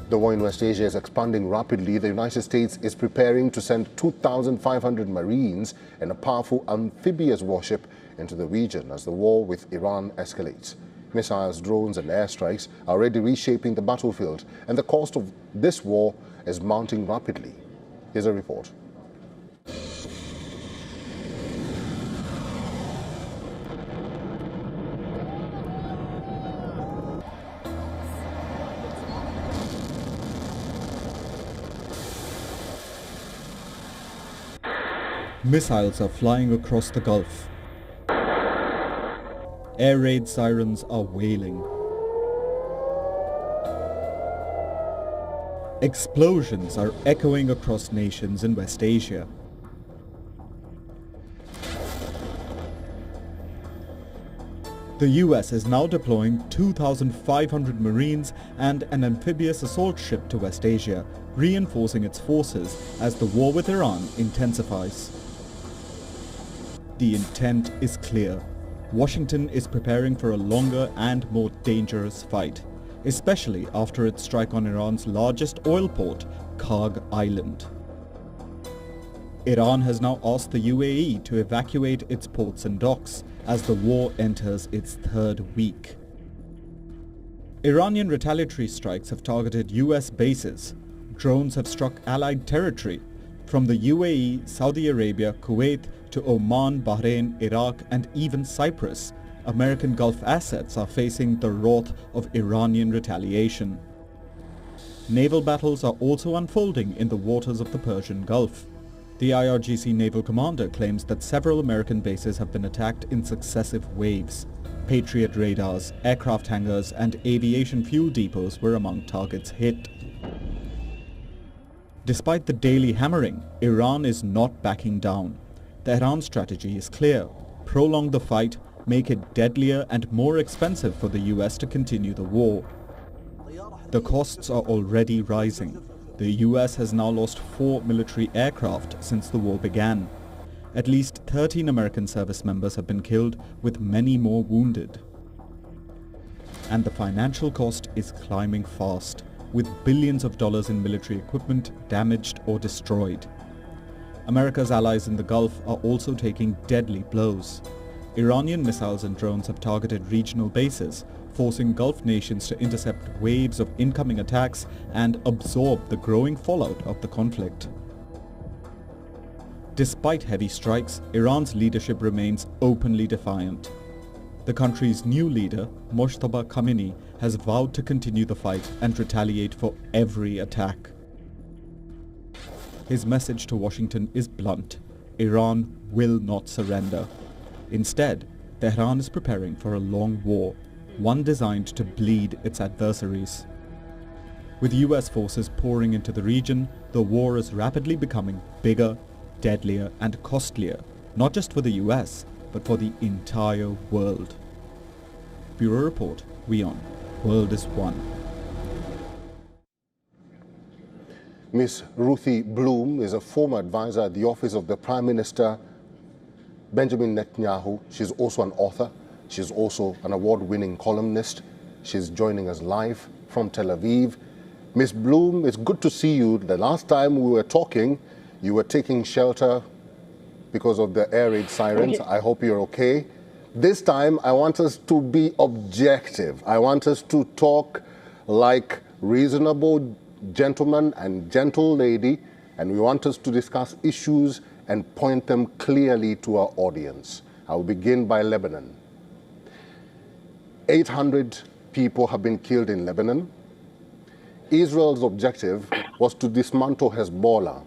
The war in West Asia is expanding rapidly. The United States is preparing to send 2,500 Marines and a powerful amphibious warship into the region as the war with Iran escalates. Missiles, drones and airstrikes are already reshaping the battlefield, and the cost of this war is mounting rapidly. Here's a report. Missiles are flying across the Gulf. Air raid sirens are wailing. Explosions are echoing across nations in West Asia. The US is now deploying 2,500 Marines and an amphibious assault ship to West Asia, reinforcing its forces as the war with Iran intensifies. The intent is clear. Washington is preparing for a longer and more dangerous fight, especially after its strike on Iran's largest oil port, Karg Island. Iran has now asked the UAE to evacuate its ports and docks as the war enters its third week. Iranian retaliatory strikes have targeted US bases. Drones have struck allied territory, from the UAE, Saudi Arabia, Kuwait to Oman, Bahrain, Iraq and even Cyprus. American Gulf assets are facing the wrath of Iranian retaliation. Naval battles are also unfolding in the waters of the Persian Gulf. The IRGC naval commander claims that several American bases have been attacked in successive waves. Patriot radars, aircraft hangars and aviation fuel depots were among targets hit. Despite the daily hammering, Iran is not backing down. Tehran's strategy is clear: prolong the fight, make it deadlier and more expensive for the US to continue the war. The costs are already rising. The US has now lost 4 military aircraft since the war began. At least 13 American service members have been killed, with many more wounded. And the financial cost is climbing fast, with billions of dollars in military equipment damaged or destroyed. America's allies in the Gulf are also taking deadly blows. Iranian missiles and drones have targeted regional bases, forcing Gulf nations to intercept waves of incoming attacks and absorb the growing fallout of the conflict. Despite heavy strikes, Iran's leadership remains openly defiant. The country's new leader, Mojtaba Khamenei, has vowed to continue the fight and retaliate for every attack. His message to Washington is blunt: Iran will not surrender. Instead, Tehran is preparing for a long war, one designed to bleed its adversaries. With US forces pouring into the region, the war is rapidly becoming bigger, deadlier and costlier, not just for the US, but for the entire world. Bureau Report, WION. World is one. Ms. Ruthie Bloom is a former advisor at the office of the Prime Minister Benjamin Netanyahu. She's also an author. She's also an award-winning columnist. She's joining us live from Tel Aviv. Ms. Bloom, it's good to see you. The last time we were talking, you were taking shelter because of the air raid sirens. I hope you're okay. This time, I want us to be objective. I want us to talk like reasonable gentlemen and gentle lady, and we want us to discuss issues and point them clearly to our audience. I'll begin by Lebanon. 800 people have been killed in Lebanon. Israel's objective was to dismantle Hezbollah.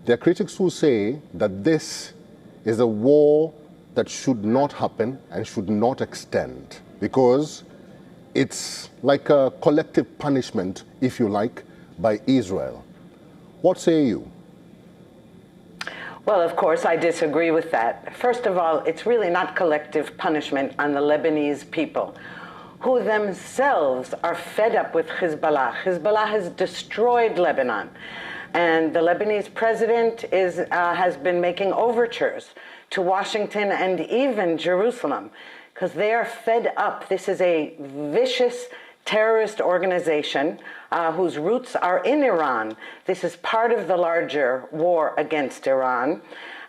There are critics who say that this is a war that should not happen and should not extend, because it's like a collective punishment, if you like, by Israel. What say you? Well, of course, I disagree with that. First of all, it's really not collective punishment on the Lebanese people, who themselves are fed up with Hezbollah. Hezbollah has destroyed Lebanon. And the Lebanese president has been making overtures to Washington and even Jerusalem, because they are fed up. This is a vicious terrorist organization whose roots are in Iran. This is part of the larger war against Iran.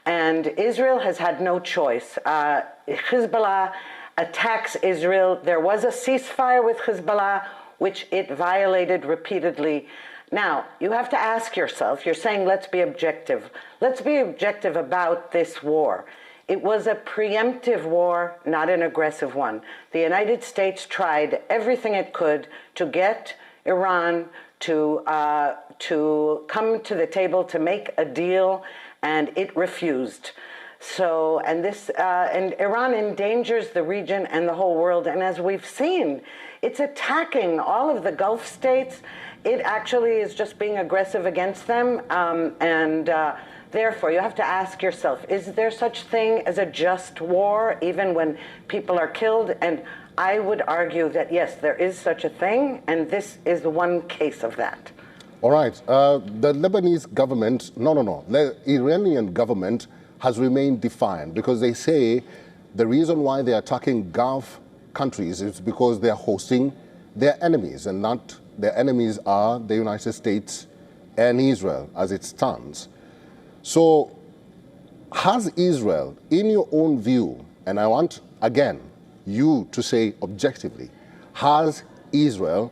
And Israel has had no choice. Hezbollah attacks Israel. There was a ceasefire with Hezbollah, which it violated repeatedly. Now, you have to ask yourself, you're saying, let's be objective. Let's be objective about this war. It was a preemptive war, not an aggressive one. The United States tried everything it could to get Iran to come to the table to make a deal, and it refused. So, and Iran endangers the region and the whole world. And as we've seen, it's attacking all of the Gulf states. It actually is just being aggressive against them. Therefore, you have to ask yourself, is there such thing as a just war, even when people are killed? And I would argue that, yes, there is such a thing, and this is one case of that. All right. The Lebanese government, the Iranian government has remained defiant because they say the reason why they're attacking Gulf countries is because they're hosting their enemies, and not their enemies are the United States and Israel as it stands. So has Israel, in your own view, and I want, again, you to say objectively, has Israel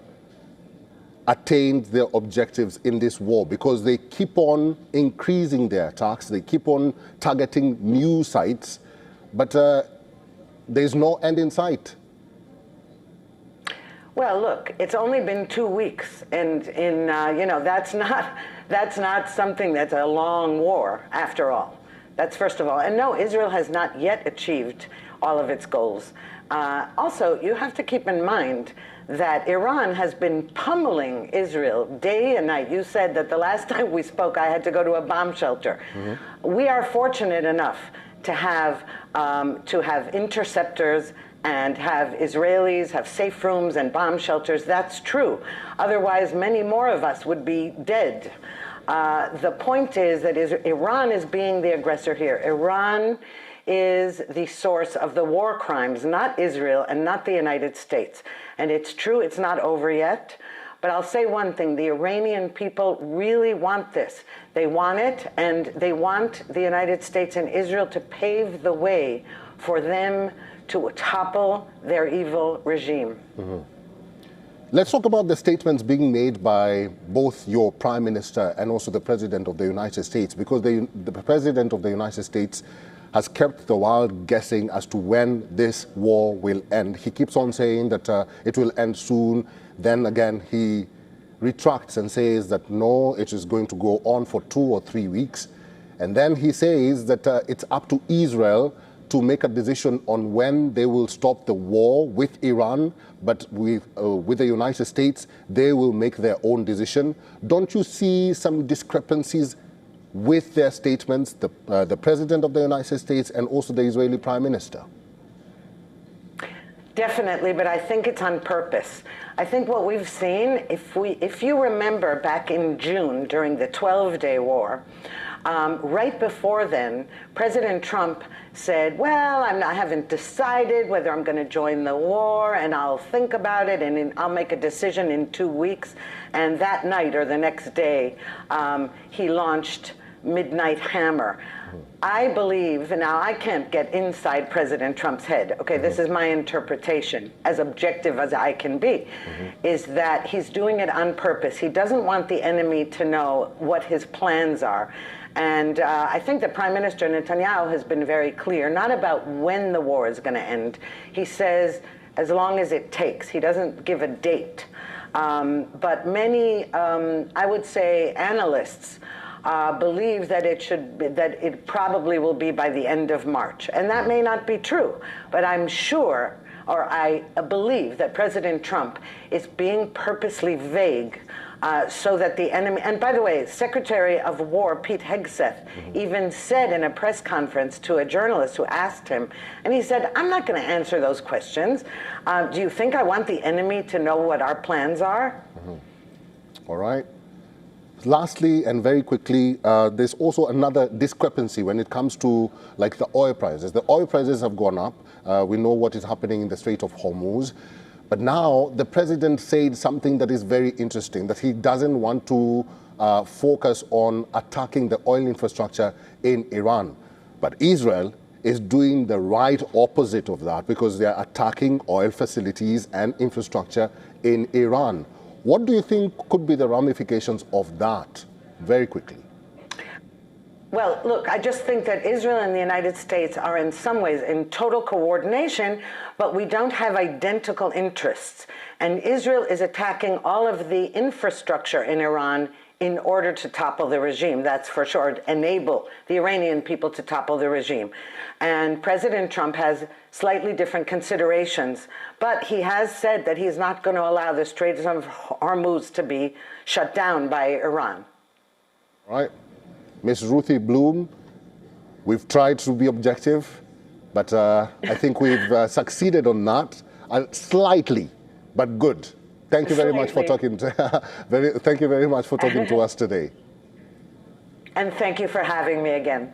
attained their objectives in this war? Because they keep on increasing their attacks, they keep on targeting new sites, but there's no end in sight. Well, look, it's only been 2 weeks, and that's not something that's a long war, after all. That's first of all. And no, Israel has not yet achieved all of its goals. Also, you have to keep in mind that Iran has been pummeling Israel day and night. You said that the last time we spoke, I had to go to a bomb shelter. Mm-hmm. We are fortunate enough to have interceptors and have Israelis have safe rooms and bomb shelters. That's true. Otherwise, many more of us would be dead. The point is that Iran is being the aggressor here. Iran is the source of the war crimes, not Israel and not the United States. And it's true, it's not over yet. But I'll say one thing, the Iranian people really want this. They want it, and they want the United States and Israel to pave the way for them to topple their evil regime. Mm-hmm. Let's talk about the statements being made by both your Prime Minister and also the President of the United States, because the President of the United States has kept the world guessing as to when this war will end. He keeps on saying that it will end soon. Then again, he retracts and says that no, it is going to go on for 2 or 3 weeks. And then he says that it's up to Israel to make a decision on when they will stop the war with Iran, but with the United States, they will make their own decision. Don't you see some discrepancies with their statements, the President of the United States and also the Israeli Prime Minister? Definitely, but I think it's on purpose. I think what we've seen, if you remember back in June during the 12-day war, right before then, President Trump said, well, I haven't decided whether I'm going to join the war, and I'll think about it, and I'll make a decision in 2 weeks. And that night or the next day, he launched Midnight Hammer. I believe, now I can't get inside President Trump's head, okay, this is my interpretation, as objective as I can be, is that he's doing it on purpose. He doesn't want the enemy to know what his plans are. And I think that Prime Minister Netanyahu has been very clear, not about when the war is going to end. He says, as long as it takes. He doesn't give a date. But many, I would say, analysts believe that it probably will be by the end of March. And that may not be true, but I'm sure, or I believe that President Trump is being purposely vague so that the enemy, and by the way, Secretary of War Pete Hegseth even said in a press conference to a journalist who asked him, and he said, I'm not going to answer those questions. Do you think I want the enemy to know what our plans are? All right. Lastly, and very quickly, there's also another discrepancy when it comes to like the oil prices. The oil prices have gone up. We know what is happening in the Strait of Hormuz. But now the president said something that is very interesting, that he doesn't want to focus on attacking the oil infrastructure in Iran. But Israel is doing the right opposite of that because they are attacking oil facilities and infrastructure in Iran. What do you think could be the ramifications of that? Very quickly. Well, look, I just think that Israel and the United States are in some ways in total coordination, but we don't have identical interests. And Israel is attacking all of the infrastructure in Iran in order to topple the regime, that's for sure, enable the Iranian people to topple the regime. And President Trump has slightly different considerations, but he has said that he's not going to allow the Strait of Hormuz to be shut down by Iran. All right. Ms. Ruthie Bloom, we've tried to be objective, but I think we've succeeded on that, slightly, but good. Thank you very much for talking thank you very much for talking to us today. And thank you for having me again.